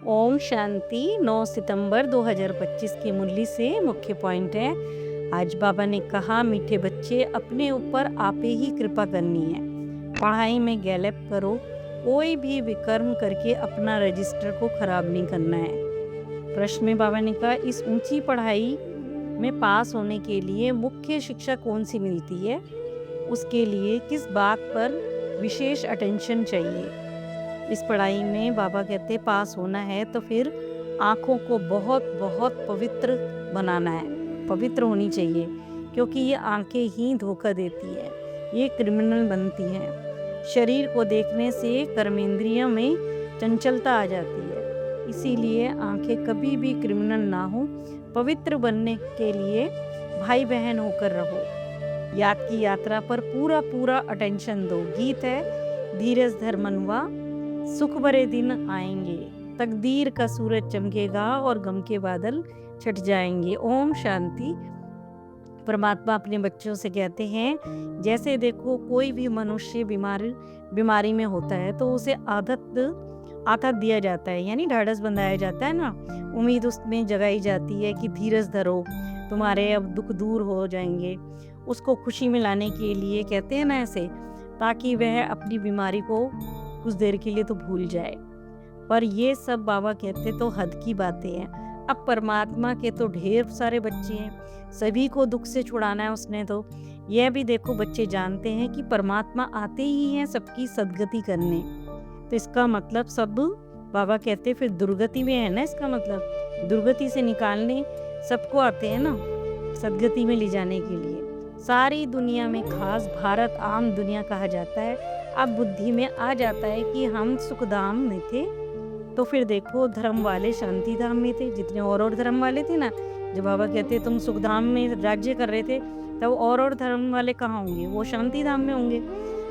ओम शांति। 9 सितंबर 2025 की मुरली से मुख्य पॉइंट है। आज बाबा ने कहा, मीठे बच्चे, अपने ऊपर आपे ही कृपा करनी है। पढ़ाई में गैलेप करो, कोई भी विकर्म करके अपना रजिस्टर को खराब नहीं करना है। प्रश्न में बाबा ने कहा, इस ऊंची पढ़ाई में पास होने के लिए मुख्य शिक्षा कौन सी मिलती है, उसके लिए किस बात पर विशेष अटेंशन चाहिए। इस पढ़ाई में बाबा कहते पास होना है तो फिर आँखों को बहुत बहुत पवित्र बनाना है, पवित्र होनी चाहिए, क्योंकि ये आँखें ही धोखा देती है, ये क्रिमिनल बनती हैं। शरीर को देखने से कर्मेंद्रियों में चंचलता आ जाती है, इसीलिए आँखें कभी भी क्रिमिनल ना हो। पवित्र बनने के लिए भाई बहन होकर रहो। याद की यात्रा पर पूरा पूरा अटेंशन दो। गीत है, धीरज धर्मनवा, सुख भरे दिन आएंगे, तकदीर का सूरज चमकेगा और गम के बादल छट जाएंगे। ओम शांति। परमात्मा अपने बच्चों से कहते हैं, जैसे देखो कोई भी मनुष्य बीमारी में होता है तो उसे आदत दिया जाता है, यानी ढाढ़स बंधाया जाता है ना, उम्मीद उसमें जगाई जाती है कि धीरज धरो, तुम्हारे अब दुख दूर हो जाएंगे। उसको खुशी में लाने के लिए कहते हैं ना ऐसे, ताकि वह अपनी बीमारी को कुछ देर के लिए तो भूल जाए। पर ये सब बाबा कहते तो हद की बातें हैं। अब परमात्मा के तो ढेर सारे बच्चे हैं, सभी को दुख से छुड़ाना है उसने। तो यह भी देखो, बच्चे जानते हैं कि परमात्मा आते ही हैं सबकी सदगति करने। तो इसका मतलब सब बाबा कहते फिर दुर्गति में है ना, इसका मतलब दुर्गति से निकालने सबको आते हैं ना, सदगति में ले जाने के लिए। सारी दुनिया में खास भारत आम दुनिया कहा जाता है। अब बुद्धि में आ जाता है कि हम सुखधाम में थे, तो फिर देखो धर्म वाले शांति धाम में थे। जितने और धर्म वाले थे ना, जब बाबा कहते तुम सुखधाम में राज्य कर रहे थे, तब और धर्म वाले कहाँ होंगे, वो शांति धाम में होंगे।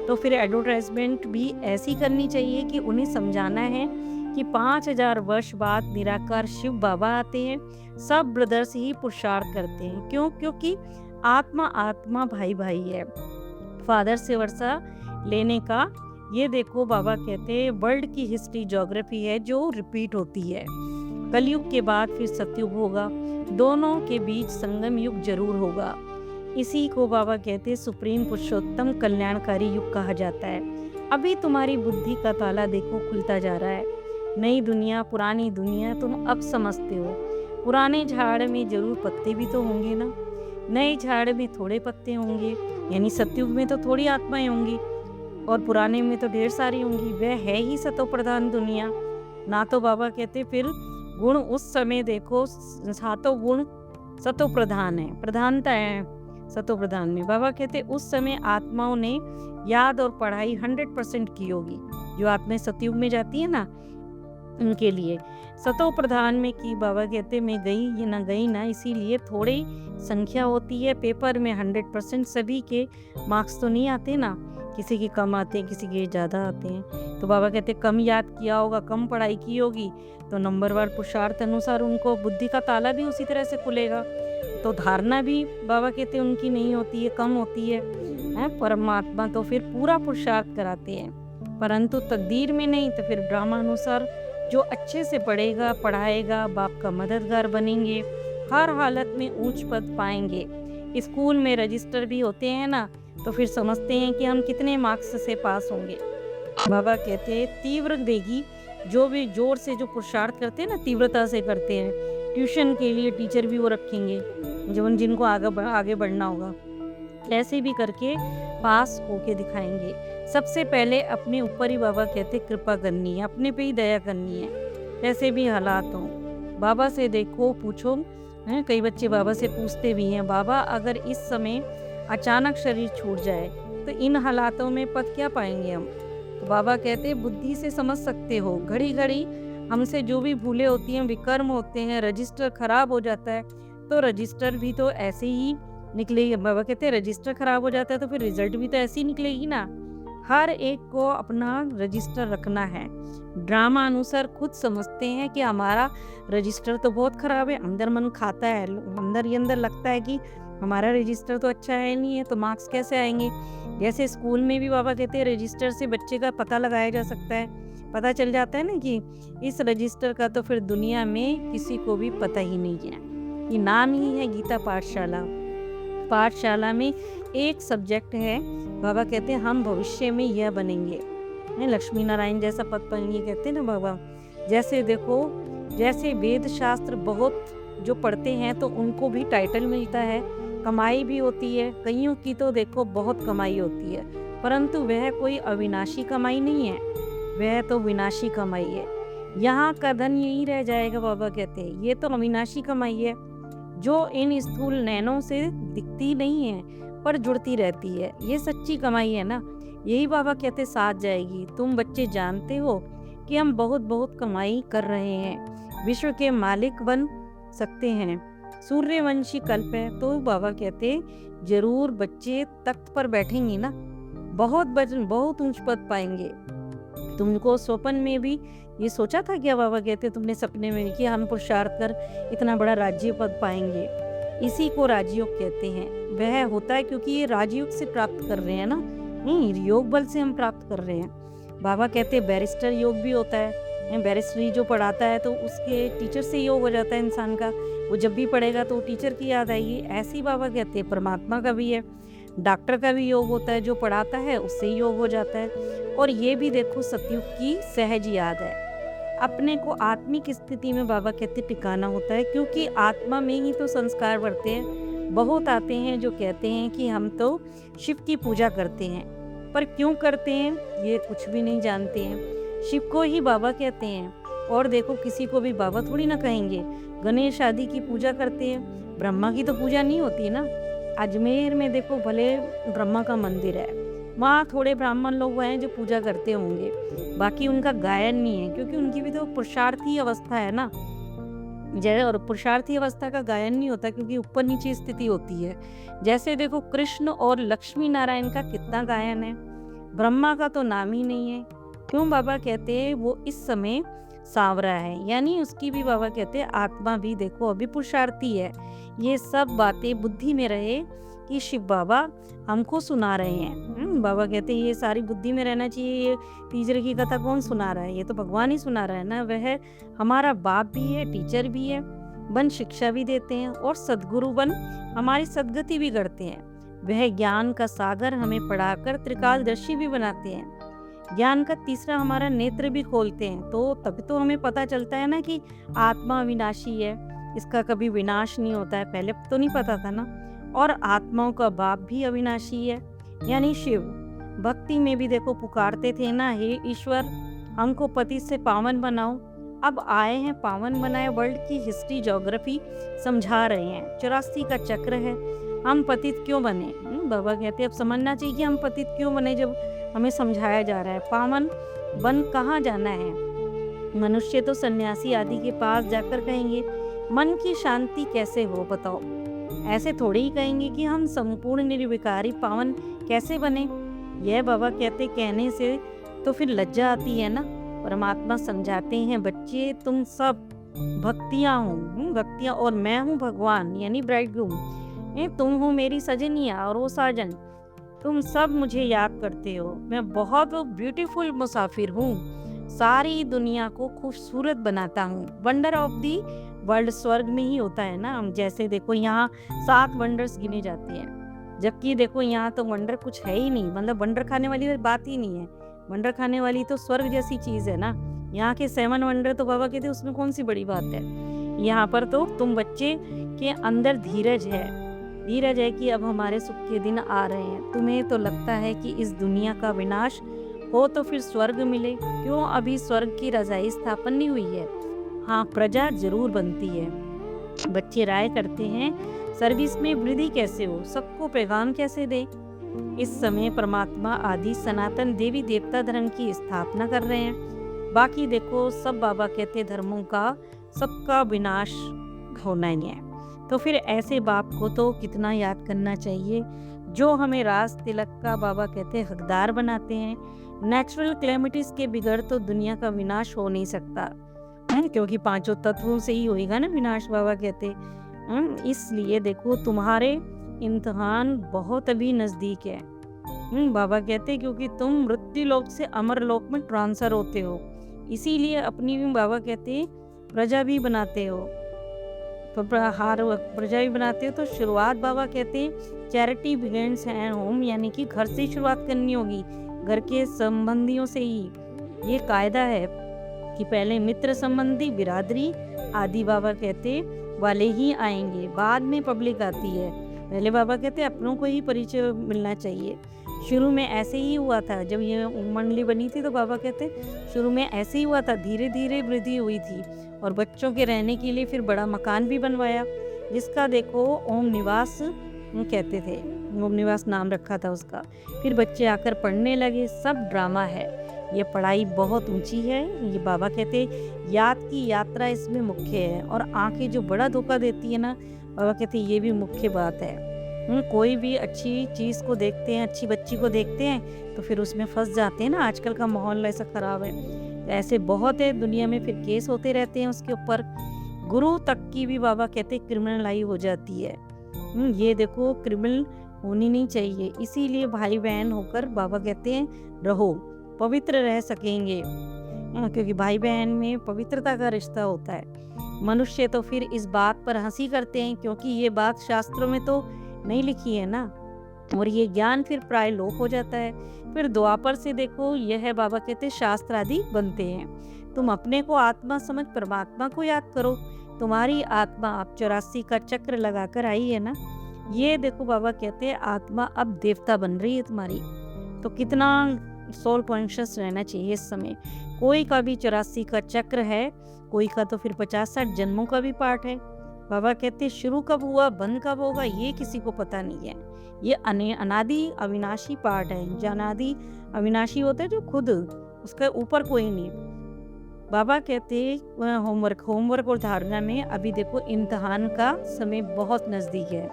तो फिर एडवर्टाइजमेंट भी ऐसी करनी चाहिए कि उन्हें समझाना है कि 5000 वर्ष बाद निराकार शिव बाबा आते हैं, सब ब्रदर्स ही पुरुषार्थ करते हैं। क्यों? क्योंकि आत्मा आत्मा भाई भाई है। फादर से वर्षा लेने का ये देखो, बाबा कहते हैं वर्ल्ड की हिस्ट्री ज्योग्राफी है जो रिपीट होती है। कलयुग के बाद फिर सतयुग होगा, दोनों के बीच संगम युग जरूर होगा। इसी को बाबा कहते हैं सुप्रीम पुरुषोत्तम कल्याणकारी युग कहा जाता है। अभी तुम्हारी बुद्धि का ताला देखो खुलता जा रहा है। नई दुनिया पुरानी दुनिया तुम अब समझते हो। पुराने झाड़ में जरूर पत्ते भी तो होंगे ना, नए झाड़ में थोड़े पत्ते होंगे, यानी सतयुग में तो थोड़ी आत्माएं होंगी और पुराने में तो ढेर सारी होंगी। वह है ही सतो प्रधान दुनिया ना। तो बाबा कहते फिर गुण उस समय देखो, सातों गुण सतो प्रधान है, प्रधानता है सतो प्रधान में। बाबा कहते उस समय आत्माओं ने याद और पढ़ाई 100% की होगी। जो आत्माएं सतयुग में जाती है ना, उनके लिए सतो प्रधान में की। बाबा कहते मैं गई ये ना गई ना, इसीलिए थोड़ी संख्या होती है। पेपर में 100% सभी के मार्क्स तो नहीं आते ना, किसी के कम आते हैं, किसी के ज़्यादा आते हैं। तो बाबा कहते कम याद किया होगा, कम पढ़ाई की होगी, तो नंबरवार पुरुषार्थ अनुसार उनको बुद्धि का ताला भी उसी तरह से खुलेगा। तो धारणा भी बाबा कहते उनकी नहीं होती है, कम होती है। परमात्मा तो फिर पूरा पुरुषार्थ कराते हैं, परंतु तकदीर में नहीं। तो फिर ड्रामा अनुसार जो अच्छे से पढ़ेगा पढ़ाएगा, बाप का मददगार बनेंगे, हर हालत में ऊंच पद पाएंगे। स्कूल में रजिस्टर भी होते हैं ना, तो फिर समझते हैं कि हम कितने मार्क्स से पास होंगे। बाबा कहते हैं तीव्र देगी, जो भी जोर से जो पुरुषार्थ करते हैं ना, तीव्रता से करते हैं। ट्यूशन के लिए टीचर भी वो रखेंगे जो जिनको आगे बढ़ना होगा, ऐसे भी करके पास होके दिखाएंगे। सबसे पहले अपने ऊपर ही बाबा कहते कृपा करनी है, अपने पे ही दया करनी है, कैसे भी हालात हों। बाबा से देखो पूछो, कई बच्चे बाबा से पूछते भी हैं, बाबा अगर इस समय अचानक शरीर छूट जाए तो इन हालातों में पद क्या पाएंगे हम। तो बाबा कहते बुद्धि से समझ सकते हो, घड़ी घड़ी हमसे जो भी भूले होती हैं, विकर्म होते हैं, रजिस्टर खराब हो जाता है, तो रजिस्टर भी तो ऐसे ही निकलेगी। बाबा कहते हैं रजिस्टर खराब हो जाता है तो फिर रिजल्ट भी तो ऐसे ही निकलेगी ना। हर एक को अपना रजिस्टर रखना है। ड्रामा अनुसार खुद समझते हैं कि हमारा रजिस्टर तो बहुत खराब है, अंदर मन खाता है, अंदर ही अंदर लगता है कि हमारा रजिस्टर तो अच्छा है नहीं है, तो मार्क्स कैसे आएंगे। जैसे स्कूल में भी बाबा कहते हैं रजिस्टर से बच्चे का पता लगाया जा सकता है, पता चल जाता है ना कि इस रजिस्टर का तो फिर दुनिया में किसी को भी पता ही नहीं है। ये नाम ही है गीता पाठशाला। पाठशाला में एक सब्जेक्ट है, बाबा कहते हैं हम भविष्य में यह बनेंगे, लक्ष्मी नारायण जैसा पद पाएंगे, कहते हैं ना बाबा। जैसे देखो, जैसे वेद शास्त्र बहुत जो पढ़ते हैं तो उनको भी टाइटल मिलता है, कमाई भी होती है, कईयों की तो देखो बहुत कमाई होती है, परंतु वह कोई अविनाशी कमाई नहीं है, वह तो विनाशी कमाई है। यहाँ का धन यही रह जाएगा, बाबा कहते हैं ये तो अविनाशी कमाई है जो इन स्थूल नैनों से दिखती नहीं है पर जुड़ती रहती है, ये सच्ची कमाई है ना। यही बाबा कहते साथ जाएगी। तुम बच्चे जानते हो कि हम बहुत बहुत कमाई कर रहे हैं, विश्व के मालिक बन सकते हैं, सूर्यवंशी कल्प है। तो बाबा कहते जरूर बच्चे तख्त पर बैठेंगे ना, बहुत ऊंच पद पाएंगे। तुमको स्वप्न में भी ये सोचा था क्या, बाबा कहते तुमने सपने में, कि हम पुरुषार्थ कर इतना बड़ा राज्य पद पाएंगे? इसी को राजयोग कहते हैं। वह होता है क्योंकि ये राजयोग से प्राप्त कर रहे हैं ना, योग बल से हम प्राप्त कर रहे हैं। बाबा कहते हैं बैरिस्टर योग भी होता है, बैरिस्टरी जो पढ़ाता है तो उसके टीचर से योग हो जाता है इंसान का, वो जब भी पढ़ेगा तो टीचर की याद आएगी। ऐसे ही बाबा कहते हैं परमात्मा का भी है, डॉक्टर का भी योग होता है, जो पढ़ाता है उससे योग हो जाता है। और ये भी देखो सतयुग की सहज याद है। अपने को आत्मिक स्थिति में बाबा कहते टिकाना होता है, क्योंकि आत्मा में ही तो संस्कार बढ़ते हैं। बहुत आते हैं जो कहते हैं कि हम तो शिव की पूजा करते हैं, पर क्यों करते हैं ये कुछ भी नहीं जानते हैं। शिव को ही बाबा कहते हैं, और देखो किसी को भी बाबा थोड़ी ना कहेंगे। गणेश आदि की पूजा करते हैं, ब्रह्मा की तो पूजा नहीं होती ना। अजमेर में देखो भले ब्रह्मा का मंदिर है, वहाँ थोड़े ब्राह्मण लोग हैं जो पूजा करते होंगे, बाकी उनका गायन नहीं है, क्योंकि उनकी भी तो पुरुषार्थी अवस्था है ना। जैसे और पुरुषार्थी अवस्था का गायन नहीं होता, क्योंकि ऊपर नीचे स्थिति होती है। जैसे देखो कृष्ण और लक्ष्मी नारायण का कितना गायन है, ब्रह्मा का तो नाम ही नहीं है। क्यों बाबा कहते हैं वो इस समय सांवरा है, यानी उसकी भी बाबा कहते हैं आत्मा भी देखो अभी पुरुषार्थी है। ये सब बातें बुद्धि में रहे कि शिव बाबा हमको सुना रहे हैं। बाबा कहते हैं ये सारी बुद्धि में रहना चाहिए। ये टीचर की कथा कौन सुना रहा है, ये तो भगवान ही सुना रहा है ना। वह हमारा बाप भी है, टीचर भी है, बन शिक्षा भी देते हैं, और सदगुरु बन हमारी सदगति भी करते हैं। वह ज्ञान का सागर हमें पढ़ाकर त्रिकालदर्शी भी बनाते हैं। ज्ञान का तीसरा हमारा नेत्र भी खोलते हैं, तो तब तो हमें पता चलता है ना कि आत्मा अविनाशी है, इसका कभी विनाश नहीं होता है। पहले तो नहीं पता था ना। और आत्माओं का बाप भी अविनाशी है, यानी शिव। भक्ति में भी देखो पुकारते थे ना, हे ईश्वर हमको पतित से पावन बनाओ। अब आए हैं पावन बनाए, वर्ल्ड की हिस्ट्री ज्योग्राफी समझा रहे हैं। 84 का चक्र है, हम पतित क्यों बने। बाबा कहते अब समझना चाहिए कि हम पतित क्यों बने, जब हमें समझाया जा रहा है। पावन बन कहाँ जाना है, मनुष्य तो सन्यासी आदि के पास जाकर कहेंगे मन की शांति कैसे हो बताओ। ऐसे थोड़ी ही कहेंगे कि हम संपूर्ण निर्विकारी पावन कैसे बने। यह बाबा कहते कहने से तो फिर लज्जा आती है ना। परमात्मा समझाते हैं बच्चे तुम सब भक्तियाँ हो, भक्तियाँ, और मैं हूँ भगवान यानी ब्राइडग्रूम। तुम हो मेरी सजनिया और वो साजन, तुम सब मुझे याद करते हो। मैं बहुत ब्यूटीफुल मुसाफिर हूँ, सारी दुनिया को खूबसूरत बनाता हूँ। वंडर ऑफ दी वर्ल्ड स्वर्ग में ही होता है ना। जैसे देखो यहाँ 7 वंडर्स गिने जाते हैं, जबकि देखो यहाँ तो वंडर कुछ है ही नहीं, मतलब वंडर खाने वाली बात ही नहीं है। वंडर खाने वाली तो स्वर्ग जैसी चीज है ना। यहाँ के 7 वंडर तो बाबा कहते उसमें कौन सी बड़ी बात है। यहाँ पर तो तुम बच्चे के अंदर धीरज है कि अब हमारे सुख के दिन आ रहे हैं। तुम्हें तो लगता है कि इस दुनिया का विनाश हो तो फिर स्वर्ग मिले, क्यों अभी स्वर्ग की रजाई स्थापन नहीं हुई है। हाँ, प्रजा जरूर बनती है। बच्चे राय करते हैं सर्विस में वृद्धि कैसे हो, सबको पैगाम कैसे दे। इस समय परमात्मा आदि सनातन देवी देवता धर्म की स्थापना कर रहे हैं। बाकी देखो सब बाबा कहते धर्मों का सबका विनाश होना ही है। तो फिर ऐसे बाप को तो कितना याद करना चाहिए जो हमें राज तिलक का बाबा कहते हकदार बनाते हैं। नेचुरल क्लेमिटीज के बिगड़ तो दुनिया का विनाश हो नहीं सकता, क्योंकि 5 तत्वों से ही होएगा ना विनाश, बाबा कहते। इसलिए देखो तुम्हारे इम्तिहान बहुत अभी नजदीक है। बाबा कहते क्योंकि तुम मृत्यु लोक से अमर लोक में ट्रांसफर होते हो। इसीलिए अपनी भी बाबा कहते प्रजा भी बनाते हो, प्रजा भी बनाते हो। तो शुरुआत बाबा कहते हैं चैरिटी बिगिंस एट होम, यानी कि घर से ही शुरुआत करनी होगी, घर के संबंधियों से ही। ये कायदा है कि पहले मित्र संबंधी, बिरादरी आदि बाबा कहते वाले ही आएंगे, बाद में पब्लिक आती है। पहले बाबा कहते अपनों को ही परिचय मिलना चाहिए। शुरू में ऐसे ही हुआ था, जब ये मंडली बनी थी तो बाबा कहते शुरू में ऐसे ही हुआ था, धीरे धीरे वृद्धि हुई थी और बच्चों के रहने के लिए फिर बड़ा मकान भी बनवाया, जिसका देखो ओम निवास कहते थे, ओम निवास नाम रखा था उसका। फिर बच्चे आकर पढ़ने लगे। सब ड्रामा है, ये पढ़ाई बहुत ऊंची है। ये बाबा कहते याद की यात्रा इसमें मुख्य है, और आंखें जो बड़ा धोखा देती है ना, बाबा कहते ये भी मुख्य बात है। कोई भी अच्छी चीज़ को देखते हैं, अच्छी बच्ची को देखते हैं तो फिर उसमें फंस जाते हैं ना। आजकल का माहौल ऐसा ख़राब है, तो ऐसे बहुत है दुनिया में, फिर केस होते रहते हैं उसके ऊपर। गुरु तक की भी बाबा कहते क्रिमिनलाइज हो जाती है। ये देखो क्रिमिनल होनी नहीं चाहिए। इसीलिए भाई बहन होकर बाबा कहते हैं रहो, पवित्र रह सकेंगे, क्योंकि भाई बहन में पवित्रता का रिश्ता होता है। मनुष्य तो फिर इस बात पर हंसी करते हैं, क्योंकि ये बात शास्त्रों में तो नहीं लिखी है ना, और ये ज्ञान फिर प्राय लोप हो जाता है। फिर द्वापर से देखो, यह है बाबा कहते शास्त्र आदि बनते हैं। तुम अपने को आत्मा समझ परमात्मा को याद करो। तुम्हारी आत्मा आप 84 का चक्र लगाकर आई है ना, ये देखो बाबा कहते हैं आत्मा अब देवता बन रही है तुम्हारी। तो कितना सोल कॉन्शियस रहना चाहिए इस समय। कोई का भी 84 का चक्र है, कोई का तो फिर 50-60 जन्मों का भी पाठ है। बाबा कहते शुरू कब हुआ, बंद कब होगा, ये किसी को पता नहीं है। ये अनादि अविनाशी पार्ट है। जो अनादि अविनाशी होता है, जो खुद उसके ऊपर कोई नहीं। बाबा कहते होमवर्क और धारणा में अभी देखो इम्तिहान का समय बहुत नज़दीक है,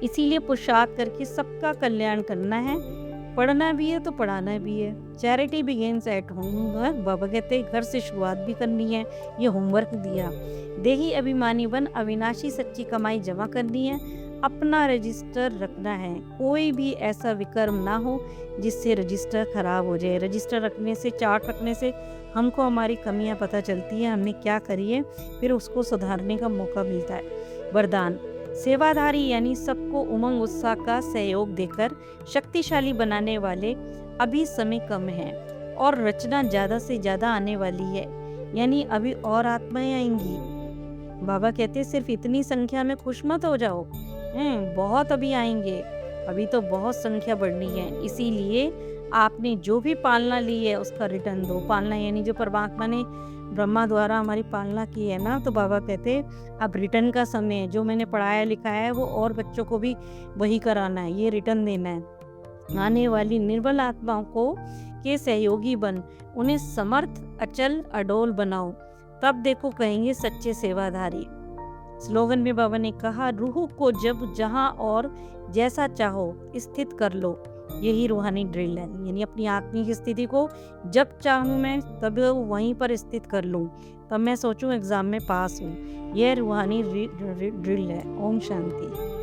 इसीलिए पुरुषार्थ करके सबका कल्याण करना है। पढ़ना भी है तो पढ़ाना भी है। चैरिटी बिगिंस एट होम, बाबा कहते घर से शुरुआत भी करनी है। ये होमवर्क दिया। देही अभिमानी बन अविनाशी सच्ची कमाई जमा करनी है। अपना रजिस्टर रखना है, कोई भी ऐसा विकर्म ना हो जिससे रजिस्टर खराब हो जाए। रजिस्टर रखने से, चार्ट रखने से हमको हमारी कमियां पता चलती है, हमने क्या करी है, फिर उसको सुधारने का मौका मिलता है। वरदान सेवाधारी, यानी सबको उमंग उत्साह का सहयोग देकर शक्तिशाली बनाने वाले। अभी समय कम है और रचना ज़्यादा से ज़्यादा आने वाली है, यानी अभी और आत्माएं आएंगी। बाबा कहते सिर्फ इतनी संख्या में खुश मत हो जाओ, बहुत अभी आएंगे, अभी तो बहुत संख्या बढ़नी है। इसीलिए आपने जो भी पालना ली है उसका रिटर्न दो। पालना यानी जो परमात्मा ने ब्रह्मा द्वारा हमारी पालना की है ना, तो बाबा कहते अब रिटर्न का समय है। जो मैंने पढ़ाया लिखाया है वो और बच्चों को भी वही कराना है, ये रिटर्न देना है। आने वाली निर्बल आत्माओं को के सहयोगी बन, उन्हें समर्थ अचल अडोल बनाओ, तब देखो कहेंगे सच्चे सेवाधारी। स्लोगन में बाबा ने कहा रूह को जब जहां और जैसा चाहो स्थित कर लो। यही रूहानी ड्रिल है, यानी अपनी आत्मिक स्थिति को जब चाहूँ मैं तब वहीं पर स्थित कर लूँ, तब मैं सोचूं एग्जाम में पास हूँ। यह रूहानी ड्रिल है। ओम शांति।